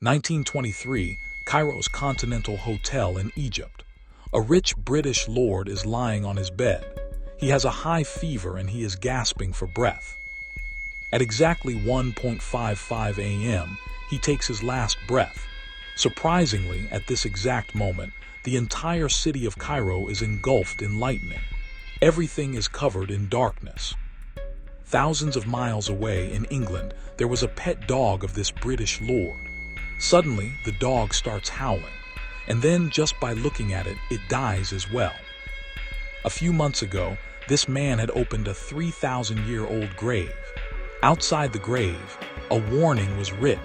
(1923) Cairo's Continental Hotel in Egypt. A rich British lord is lying on his bed. He has a high fever and he is gasping for breath. At exactly 1:55 a.m., he takes his last breath. Surprisingly, at this exact moment, the entire city of Cairo is engulfed in lightning. Everything is covered in darkness. Thousands of miles away in England, there was a pet dog of this British lord. Suddenly, the dog starts howling, and then just by looking at it, it dies as well. A few months ago, this man had opened a 3,000-year-old grave. Outside the grave, a warning was written: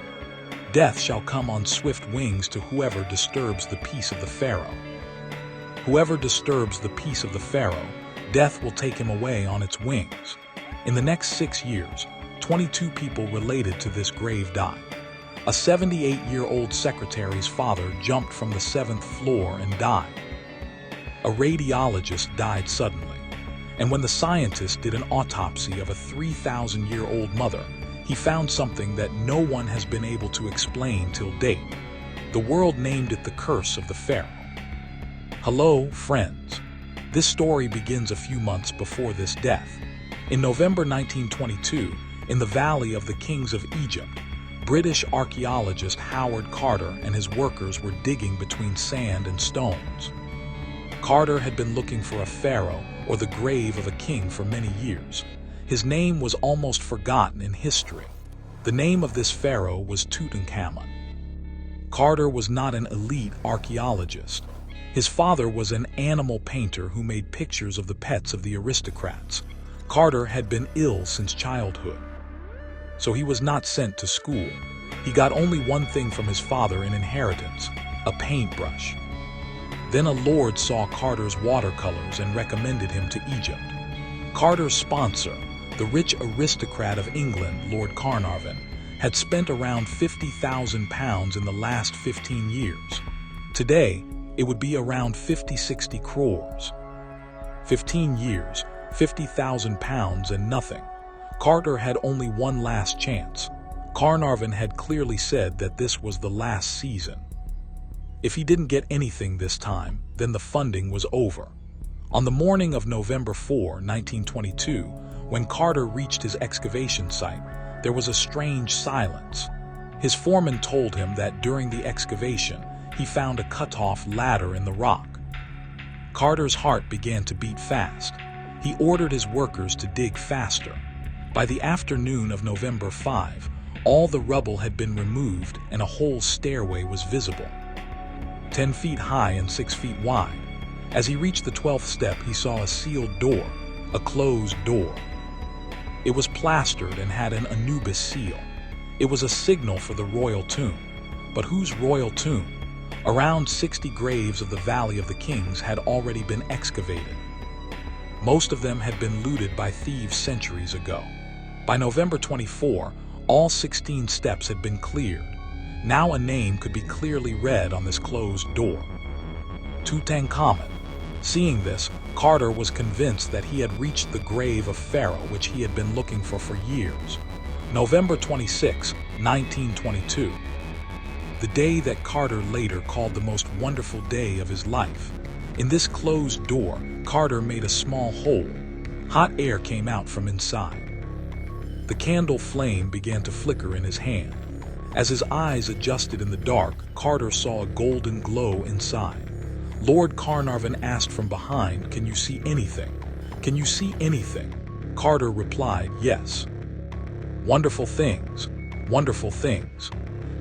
"Death shall come on swift wings to whoever disturbs the peace of the Pharaoh. Whoever disturbs the peace of the Pharaoh, death will take him away on its wings." In the next 6 years, 22 people related to this grave died. A 78-year-old secretary's father jumped from the 7th floor and died. A radiologist died suddenly. And when the scientist did an autopsy of a 3,000-year-old mother, he found something that no one has been able to explain till date. The world named it the curse of the Pharaoh. Hello, friends. This story begins a few months before this death. In November 1922, in the Valley of the Kings of Egypt, British archaeologist Howard Carter and his workers were digging between sand and stones. Carter had been looking for a pharaoh or the grave of a king for many years. His name was almost forgotten in history. The name of this pharaoh was Tutankhamun. Carter was not an elite archaeologist. His father was an animal painter who made pictures of the pets of the aristocrats. Carter had been ill since childhood, so he was not sent to school. He got only one thing from his father in inheritance: a paintbrush. Then a lord saw Carter's watercolors and recommended him to Egypt. Carter's sponsor, the rich aristocrat of England, Lord Carnarvon, had spent around £50,000 in the last 15 years. Today, it would be around 50-60 crores. 15 years, £50,000 and nothing. Carter had only one last chance. Carnarvon had clearly said that this was the last season. If he didn't get anything this time, then the funding was over. On the morning of November 4, 1922, when Carter reached his excavation site, there was a strange silence. His foreman told him that during the excavation, he found a cut-off ladder in the rock. Carter's heart began to beat fast. He ordered his workers to dig faster. By the afternoon of November 5, all the rubble had been removed and a whole stairway was visible, 10 feet high and 6 feet wide. As he reached the 12th step, he saw a sealed door, a closed door. It was plastered and had an Anubis seal. It was a signal for the royal tomb. But whose royal tomb? Around 60 graves of the Valley of the Kings had already been excavated. Most of them had been looted by thieves centuries ago. By November 24, all 16 steps had been cleared. Now a name could be clearly read on this closed door: Tutankhamun. Seeing this, Carter was convinced that he had reached the grave of Pharaoh, which he had been looking for years. November 26, 1922. The day that Carter later called the most wonderful day of his life. In this closed door, Carter made a small hole. Hot air came out from inside. The candle flame began to flicker in his hand. As his eyes adjusted in the dark, Carter saw a golden glow inside. Lord Carnarvon asked from behind, "Can you see anything? Can you see anything?" Carter replied, "Yes." Wonderful things, wonderful things.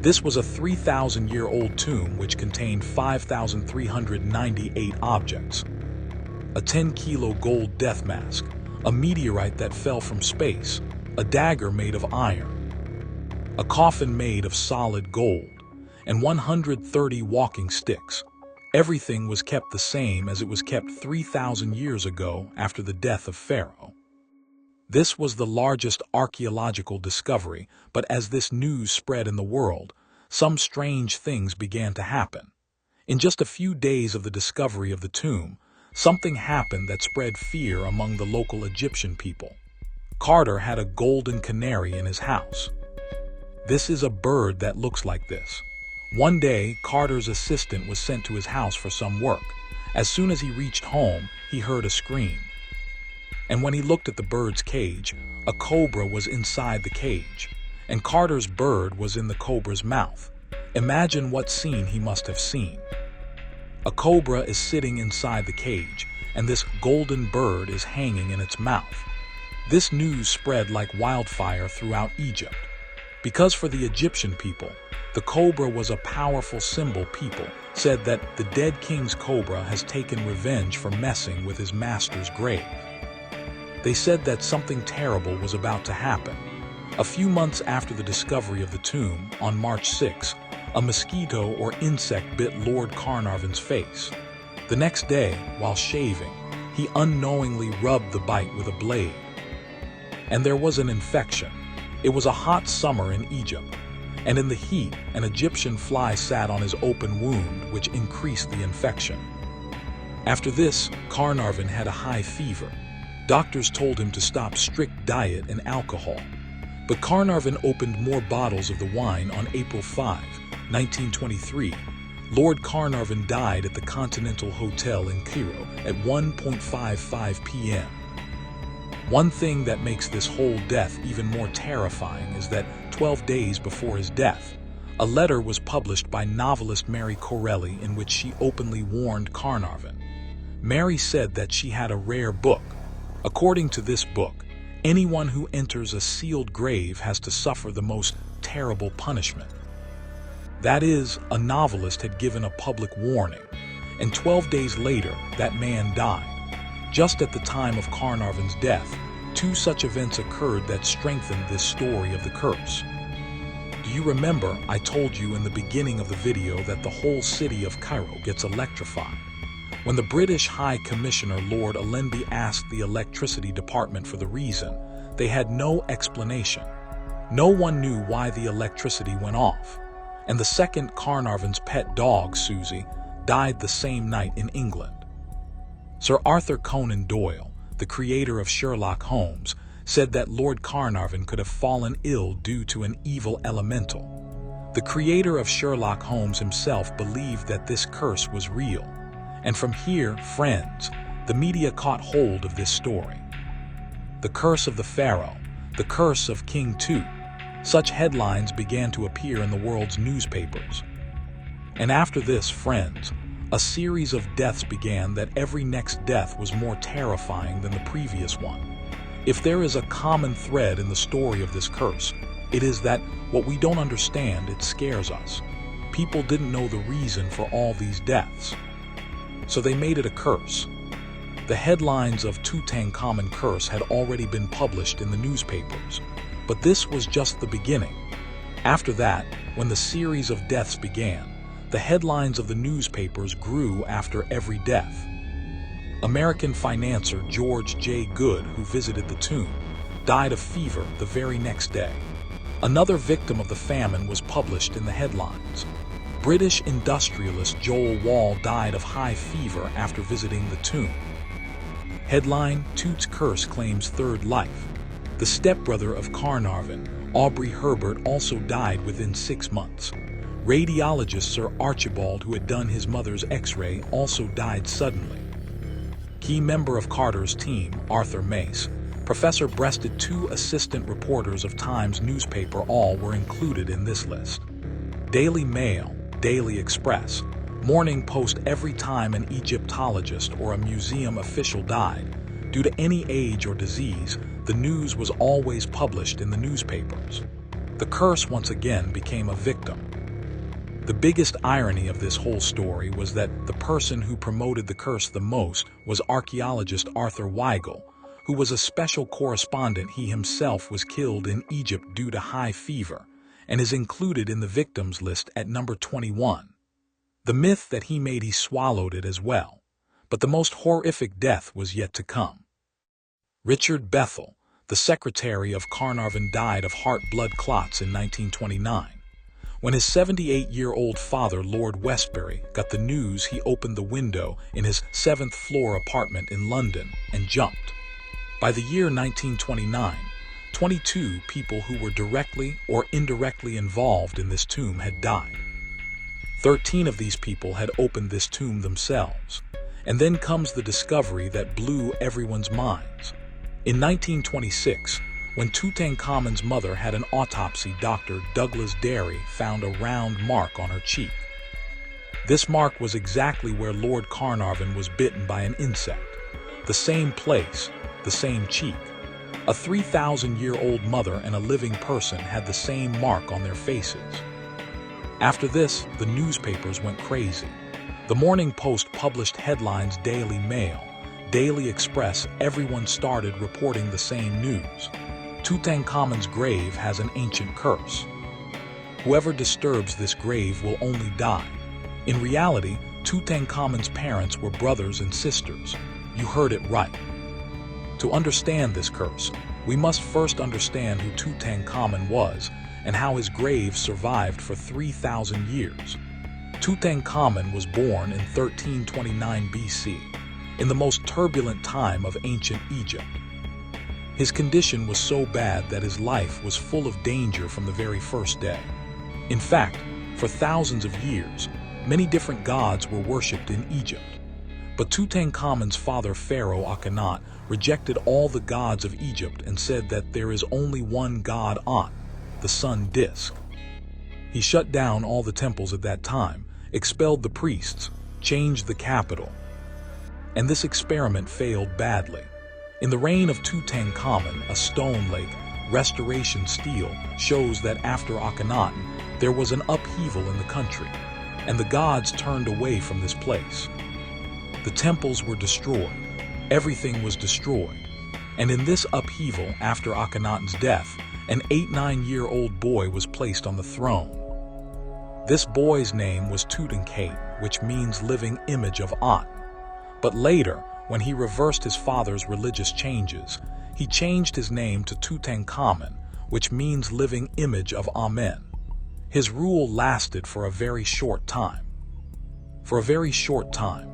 This was a 3,000-year-old tomb which contained 5,398 objects. A 10-kilo gold death mask, a meteorite that fell from space, a dagger made of iron, a coffin made of solid gold, and 130 walking sticks. Everything was kept the same as it was kept 3,000 years ago after the death of Pharaoh. This was the largest archaeological discovery, but as this news spread in the world, some strange things began to happen. In just a few days of the discovery of the tomb, something happened that spread fear among the local Egyptian people. Carter had a golden canary in his house. This is a bird that looks like this. One day, Carter's assistant was sent to his house for some work. As soon as he reached home, he heard a scream. And when he looked at the bird's cage, a cobra was inside the cage, and Carter's bird was in the cobra's mouth. Imagine what scene he must have seen. A cobra is sitting inside the cage, and this golden bird is hanging in its mouth. This news spread like wildfire throughout Egypt. Because for the Egyptian people, the cobra was a powerful symbol. People said that the dead king's cobra has taken revenge for messing with his master's grave. They said that something terrible was about to happen. A few months after the discovery of the tomb, on March 6, a mosquito or insect bit Lord Carnarvon's face. The next day, while shaving, he unknowingly rubbed the bite with a blade. And there was an infection. It was a hot summer in Egypt, and in the heat, an Egyptian fly sat on his open wound, which increased the infection. After this, Carnarvon had a high fever. Doctors told him to stop strict diet and alcohol. But Carnarvon opened more bottles of the wine on April 5, 1923. Lord Carnarvon died at the Continental Hotel in Cairo at 1:55 p.m. One thing that makes this whole death even more terrifying is that 12 days before his death, a letter was published by novelist Mary Corelli in which she openly warned Carnarvon. Mary said that she had a rare book. According to this book, anyone who enters a sealed grave has to suffer the most terrible punishment. That is, a novelist had given a public warning, and 12 days later, that man died. Just at the time of Carnarvon's death, two such events occurred that strengthened this story of the curse. Do you remember I told you in the beginning of the video that the whole city of Cairo gets electrified? When the British High Commissioner Lord Allenby asked the electricity department for the reason, they had no explanation. No one knew why the electricity went off. And the second Carnarvon's pet dog, Susie, died the same night in England. Sir Arthur Conan Doyle, the creator of Sherlock Holmes, said that Lord Carnarvon could have fallen ill due to an evil elemental. The creator of Sherlock Holmes himself believed that this curse was real. And from here, friends, the media caught hold of this story. The curse of the Pharaoh, the curse of King Tut. Such headlines began to appear in the world's newspapers. And after this, friends, a series of deaths began that every next death was more terrifying than the previous one. If there is a common thread in the story of this curse, it is that what we don't understand, it scares us. People didn't know the reason for all these deaths. So they made it a curse. The headlines of Tutankhamun curse had already been published in the newspapers, but this was just the beginning. After that, when the series of deaths began, the headlines of the newspapers grew after every death. American financier George J. Goode, who visited the tomb, died of fever the very next day. Another victim of the famine was published in the headlines. British industrialist Joel Wall died of high fever after visiting the tomb. Headline: Tut's curse claims third life. The stepbrother of Carnarvon, Aubrey Herbert, also died within 6 months. Radiologist Sir Archibald, who had done his mother's x-ray, also died suddenly. Key member of Carter's team, Arthur Mace, Professor Breasted, 2 assistant reporters of Times newspaper, all were included in this list. Daily Mail, Daily Express, Morning Post. Every time an Egyptologist or a museum official died, due to any age or disease, the news was always published in the newspapers. The curse once again became a victim. The biggest irony of this whole story was that the person who promoted the curse the most was archaeologist Arthur Weigel, who was a special correspondent. He himself was killed in Egypt due to high fever, and is included in the victims list at number 21. The myth that he swallowed it as well, but the most horrific death was yet to come. Richard Bethel, the secretary of Carnarvon, died of heart blood clots in 1929. When his 78-year-old father, Lord Westbury, got the news, he opened the window in his 7th-floor apartment in London and jumped. By the year 1929, 22 people who were directly or indirectly involved in this tomb had died. 13 of these people had opened this tomb themselves. And then comes the discovery that blew everyone's minds. In 1926, when Tutankhamun's mother had an autopsy, Dr. Douglas Derry found a round mark on her cheek. This mark was exactly where Lord Carnarvon was bitten by an insect. The same place, the same cheek. A 3,000-year-old mother and a living person had the same mark on their faces. After this, the newspapers went crazy. The Morning Post published headlines, Daily Mail, Daily Express, everyone started reporting the same news. Tutankhamun's grave has an ancient curse. Whoever disturbs this grave will only die. In reality, Tutankhamun's parents were brothers and sisters. You heard it right. To understand this curse, we must first understand who Tutankhamun was and how his grave survived for 3,000 years. Tutankhamun was born in 1329 BC, in the most turbulent time of ancient Egypt. His condition was so bad that his life was full of danger from the very first day. In fact, for thousands of years, many different gods were worshipped in Egypt. But Tutankhamun's father, Pharaoh Akhenaten, rejected all the gods of Egypt and said that there is only one god, At, the sun disk. He shut down all the temples at that time, expelled the priests, changed the capital. And this experiment failed badly. In the reign of Tutankhamun, a stone lake, restoration stele, shows that after Akhenaten, there was an upheaval in the country, and the gods turned away from this place. The temples were destroyed, everything was destroyed, and in this upheaval, after Akhenaten's death, an 8-9-year-old boy was placed on the throne. This boy's name was Tutankhaten, which means living image of At. But later, when he reversed his father's religious changes, he changed his name to Tutankhamun, which means living image of Amen. His rule lasted for a very short time. For a very short time.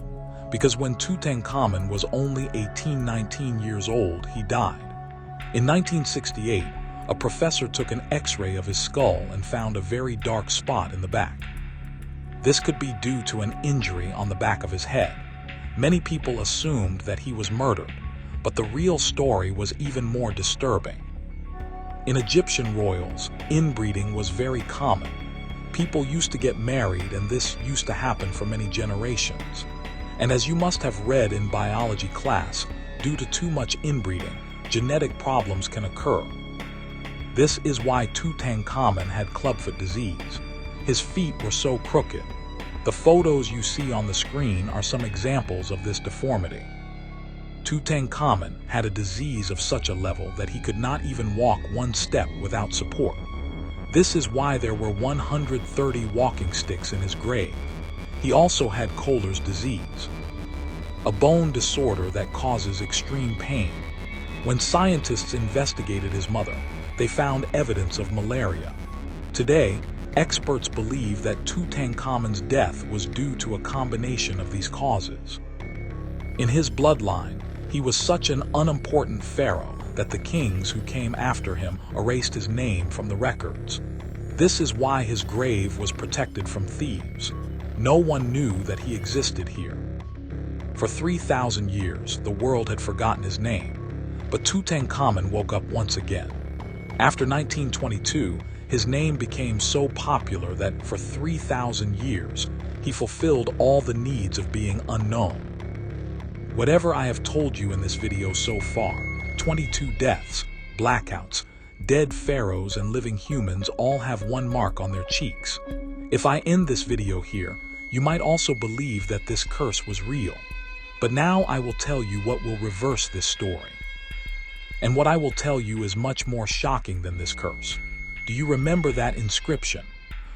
Because when Tutankhamun was only 18-19 years old, he died. In 1968, a professor took an X-ray of his skull and found a very dark spot in the back. This could be due to an injury on the back of his head. Many people assumed that he was murdered, but the real story was even more disturbing. In Egyptian royals, inbreeding was very common. People used to get married, and this used to happen for many generations. And as you must have read in biology class, due to too much inbreeding, genetic problems can occur. This is why Tutankhamun had clubfoot disease. His feet were so crooked. The photos you see on the screen are some examples of this deformity. Tutankhamun had a disease of such a level that he could not even walk one step without support. This is why there were 130 walking sticks in his grave. He also had Kohler's disease, a bone disorder that causes extreme pain. When scientists investigated his mother, they found evidence of malaria. Today, experts believe that Tutankhamun's death was due to a combination of these causes. In his bloodline, he was such an unimportant pharaoh that the kings who came after him erased his name from the records. This is why his grave was protected from thieves. No one knew that he existed here. For 3,000 years, the world had forgotten his name, but Tutankhamun woke up once again. After 1922, his name became so popular that for 3,000 years, he fulfilled all the needs of being unknown. Whatever I have told you in this video so far, 22 deaths, blackouts, dead pharaohs and living humans all have one mark on their cheeks. If I end this video here, you might also believe that this curse was real. But now I will tell you what will reverse this story. And what I will tell you is much more shocking than this curse. Do you remember that inscription?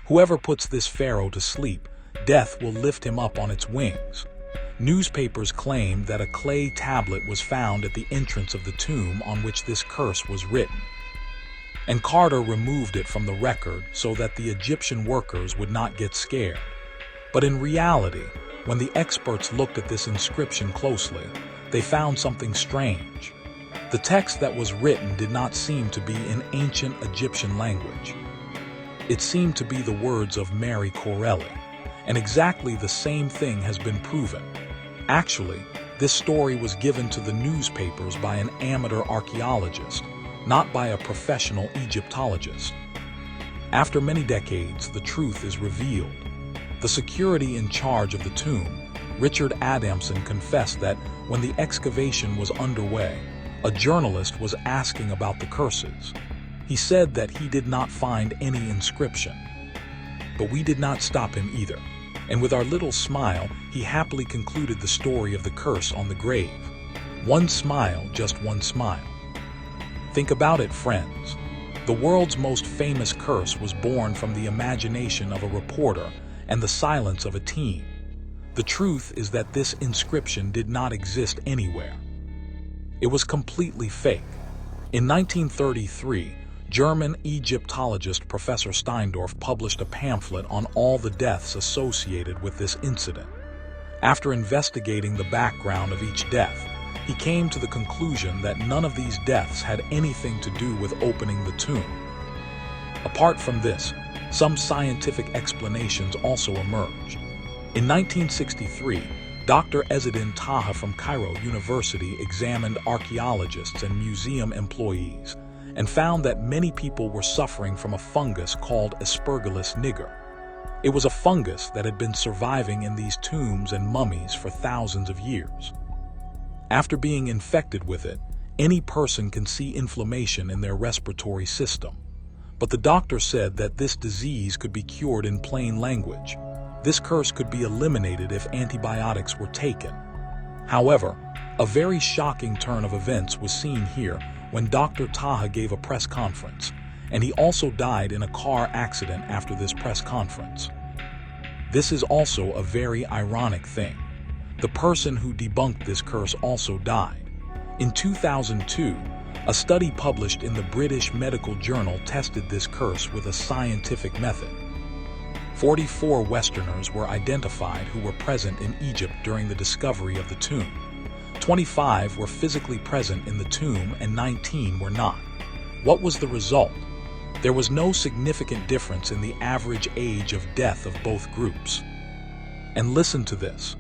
Whoever puts this pharaoh to sleep, death will lift him up on its wings. Newspapers claimed that a clay tablet was found at the entrance of the tomb on which this curse was written. and Carter removed it from the record so that the Egyptian workers would not get scared. But in reality, when the experts looked at this inscription closely, they found something strange. The text that was written did not seem to be in ancient Egyptian language. It seemed to be the words of Mary Corelli, and exactly the same thing has been proven. Actually, this story was given to the newspapers by an amateur archaeologist, not by a professional Egyptologist. After many decades, the truth is revealed. The security in charge of the tomb, Richard Adamson, confessed that when the excavation was underway, a journalist was asking about the curses. He said that he did not find any inscription. But we did not stop him either, and with our little smile, he happily concluded the story of the curse on the grave. One smile, just one smile. Think about it, friends. The world's most famous curse was born from the imagination of a reporter and the silence of a team. The truth is that this inscription did not exist anywhere. It was completely fake. In 1933, German Egyptologist Professor Steindorf published a pamphlet on all the deaths associated with this incident. After investigating the background of each death, he came to the conclusion that none of these deaths had anything to do with opening the tomb. Apart from this, some scientific explanations also emerged. In 1963, Dr. Ezzeddin Taha from Cairo University examined archaeologists and museum employees and found that many people were suffering from a fungus called Aspergillus niger. It was a fungus that had been surviving in these tombs and mummies for thousands of years. After being infected with it, any person can see inflammation in their respiratory system. But the doctor said that this disease could be cured in plain language. This curse could be eliminated if antibiotics were taken. However, a very shocking turn of events was seen here when Dr. Taha gave a press conference, and he also died in a car accident after this press conference. This is also a very ironic thing. The person who debunked this curse also died. In 2002, a study published in the British Medical Journal tested this curse with a scientific method. 44 Westerners were identified who were present in Egypt during the discovery of the tomb. 25 were physically present in the tomb and 19 were not. What was the result? There was no significant difference in the average age of death of both groups. And listen to this.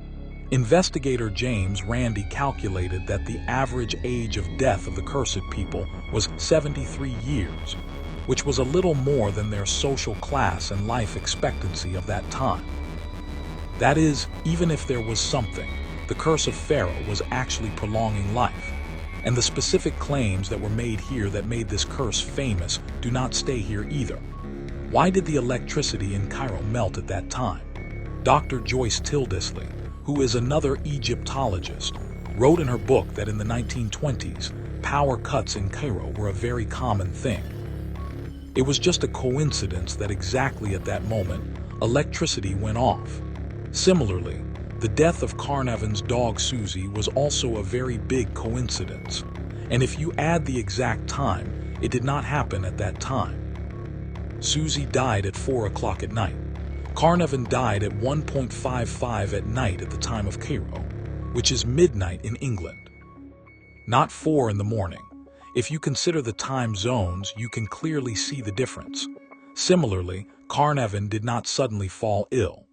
Investigator James Randi calculated that the average age of death of the cursed people was 73 years, which was a little more than their social class and life expectancy of that time. That is, even if there was something, the curse of Pharaoh was actually prolonging life. And the specific claims that were made here that made this curse famous do not stay here either. Why did the electricity in Cairo melt at that time? Dr. Joyce Tildesley, who is another Egyptologist, wrote in her book that in the 1920s, power cuts in Cairo were a very common thing. It was just a coincidence that exactly at that moment, electricity went off. Similarly, the death of Carnarvon's dog Susie was also a very big coincidence. And if you add the exact time, it did not happen at that time. Susie died at 4 o'clock at night. Carnarvon died at 1:55 at night at the time of Cairo, which is midnight in England. Not 4 in the morning. If you consider the time zones, you can clearly see the difference. Similarly, Carnarvon did not suddenly fall ill.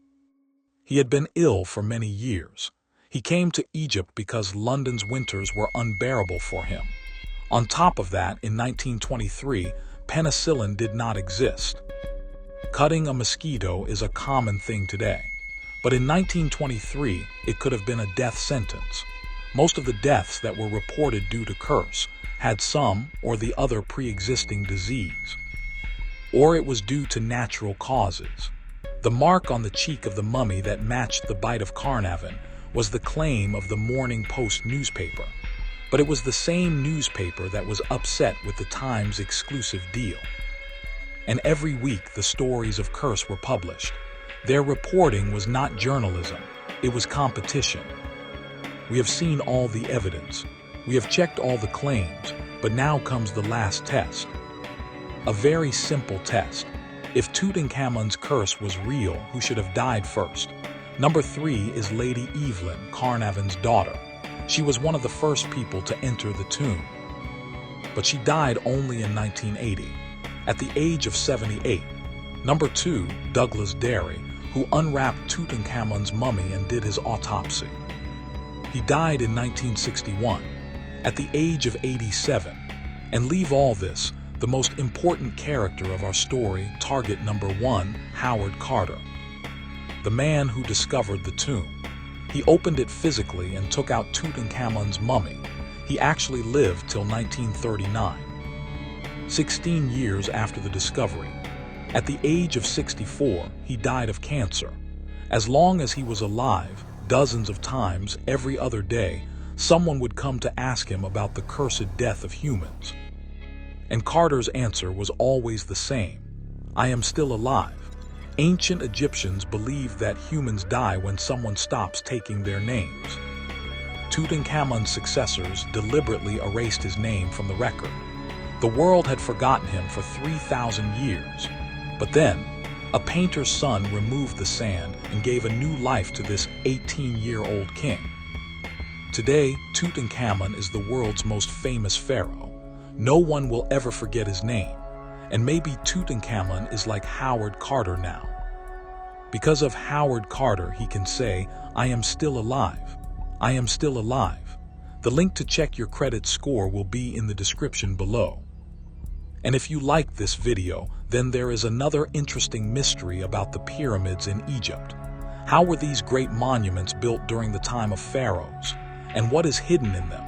He had been ill for many years. He came to Egypt because London's winters were unbearable for him. On top of that, in 1923, penicillin did not exist. Cutting a mosquito is a common thing today. But in 1923, it could have been a death sentence. Most of the deaths that were reported due to curse had some or the other pre-existing disease. Or it was due to natural causes. The mark on the cheek of the mummy that matched the bite of Carnarvon was the claim of the Morning Post newspaper. But it was the same newspaper that was upset with the Times exclusive deal. And every week the stories of curse were published. Their reporting was not journalism, it was competition. We have seen all the evidence. We have checked all the claims, but now comes the last test. A very simple test. If Tutankhamun's curse was real, who should have died first? Number 3 is Lady Evelyn, Carnarvon's daughter. She was one of the first people to enter the tomb. But she died only in 1980, at the age of 78. Number 2, Douglas Derry, who unwrapped Tutankhamun's mummy and did his autopsy. He died in 1961, at the age of 87. And leave all this, the most important character of our story, target number 1, Howard Carter, the man who discovered the tomb. He opened it physically and took out Tutankhamun's mummy. He actually lived till 1939, 16 years after the discovery. At the age of 64, he died of cancer. As long as he was alive, dozens of times every other day, someone would come to ask him about the cursed death of humans. And Carter's answer was always the same: I am still alive. Ancient Egyptians believed that humans die when someone stops taking their names. Tutankhamun's successors deliberately erased his name from the record. The world had forgotten him for 3,000 years. But then, a painter's son removed the sand and gave a new life to this 18-year-old king. Today, Tutankhamun is the world's most famous pharaoh. No one will ever forget his name. And maybe Tutankhamun is like Howard Carter now. Because of Howard Carter, he can say, I am still alive. I am still alive. The link to check your credit score will be in the description below. And if you liked this video, then there is another interesting mystery about the pyramids in Egypt. How were these great monuments built during the time of pharaohs? And what is hidden in them?